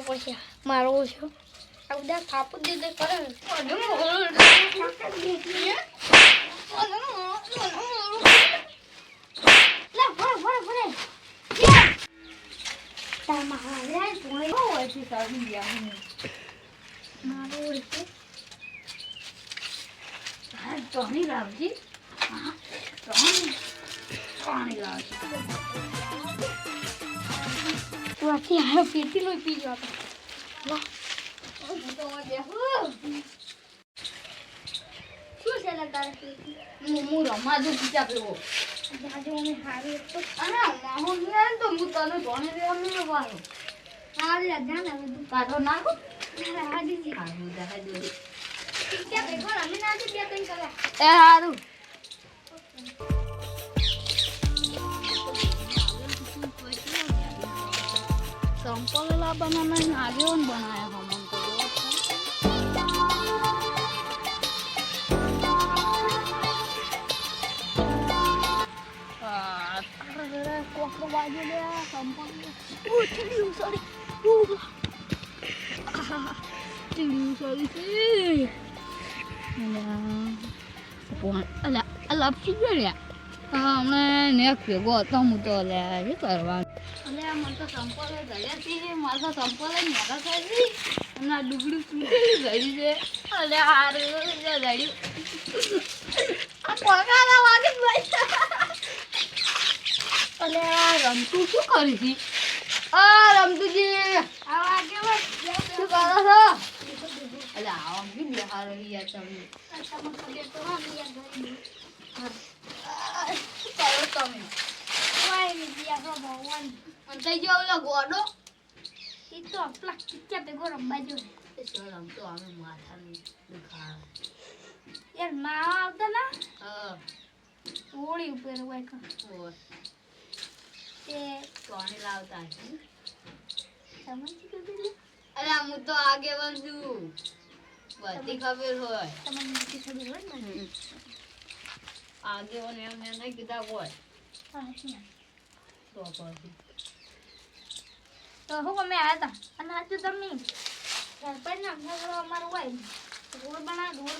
પડશે મારો છે આ બધા કાપુ દે દે કરે લા ભરે તમારે જોઈ હોય છે કાઢી ગયા મારો છે આ ટોની લાવજી હા ટોની લાવજી તું આથી આ પેટી લોઈ પી ગયો વાહ તો દેખો શું છે લગાડે પેટી હું રમા દઉં પીચા પેવો આજે મને હારી તો અરે માહો ને તો હું તને જોણે રે અમે લેવાનો હારી જાન હવે તું કાઢો નાખો હાજી જી હારું દા દો પીચા પેવો અમે ના દે બે ત્રણ કલા એ હારું સંપલેલા બનાના આગેવન બનાયા હો મન તો કોકો વાગે લે સંપલે ઓ ઠીયું સોરી ઠીયું સોરી છે અલા અલા પી ગયા હમણાં નેક ભેગો હતો હું તો લે શું કરવાનું અલે મને તો સંપલ ગળ્યા છે મારે તો સંપલ મોટા થાય છે અને આ ડુગડી તૂટેલી ગળી છે અલે હારું ગળી આ પગારા વાગે ભાઈ અલે આ રમતું શું કરી છે આ રમતુજી આ વાગે શું કરો છો અલે આવા બી બિહાર રહ્યા તમે ખબર તો હા ગઈ ચાલો તમે વાય વિદ્યા હો ભગવાન અંતે જો ઓલો ગોડો ઈ તો આપલા કિચ્ચા ભેગો રમવા જો એ શરમ તો અમે માથાની દુખા યાર માં આવતા ના હા ઓળી ઉપર વાય કા ઓય એ કોને લાવતા છે સમજી ગયો અરે હું તો આગે વધું બધી ખબર હોય તમને બધી ખબર હોય ને आगे वो ने नहीं किताब वो है तो પછી તો હું અમે આયા હતા અને આજે તમે સરપંચ ના ઘર અમાર હોય રોડ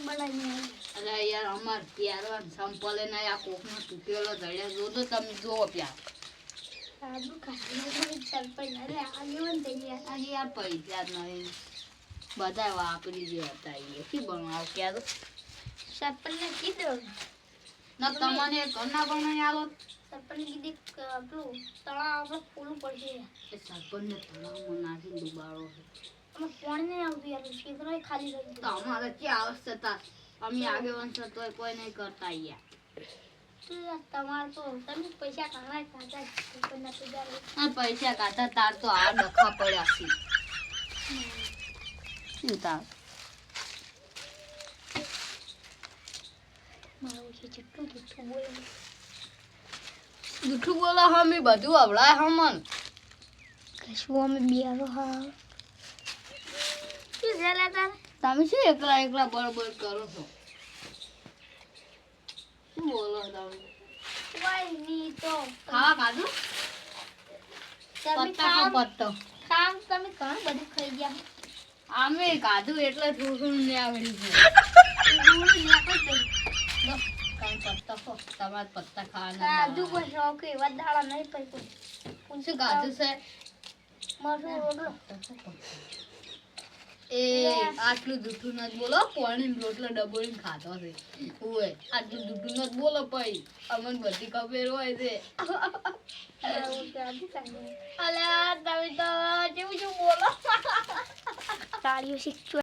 બનાવીને અરે યાર અમાર પ્યારવાન સંપલે ના આ કોકનો તૂટેલો ધડ્યા જો તો તમે જોવો પ્યાર સાદું ખાલી સરપંચ અરે આગેવન થઈ ગયા આજે યાર પૈસા નહીં બધા વાપરી જે હતા એ કે બનાવ ક્યાં તો સરપંચને કીધું ના તમને ઘરના બનાવી આલો સરપંચ કીધી પેલું તળાવ આપણે ખોલવું પડશે એ સરપંચને તળાવમાં નાખી ડૂબાડો છે અમે પાણી નહીં આવતું યાર ખેતરો ખાલી રહી તો અમારે ક્યાં આવશ્યકતા અમે આગેવાન છે તોય કોઈ નહીં કરતા યાર તમારે તો તમે પૈસા કાઢા સરપંચના પૈસા પૈસા કાઢા તાર તો આ ડખા પડ્યા છે શું તાર જૂઠું બોલો હમી બધું આવડાય હમન કશું અમે બિયારો હા શું છે લેતા તમે શું એકલા બળબડ કરો છો શું બોલો તમે કોઈ ની તો ખાવા કાઢું પત્તો કામ તમે ઘણું બધું ખાઈ ગયા અમે કાઢું એટલે થોડું ને આવડી ગયું પત્તા હો તમાર પત્તા ખાવાના કાજુ કોઈ શોખ એવા દાડા નહીં પડી પૂછું કાજુ છે મારું રોટલો એ આટલું જૂઠું ન બોલો પાણી રોટલો ડબોળીને ખાતો છે ઓય આટલું જૂઠું ન બોલો પઈ અમને બધી ખબર હોય છે અલ્યા તમે તો જેવું બોલો તાળીઓ શીખજો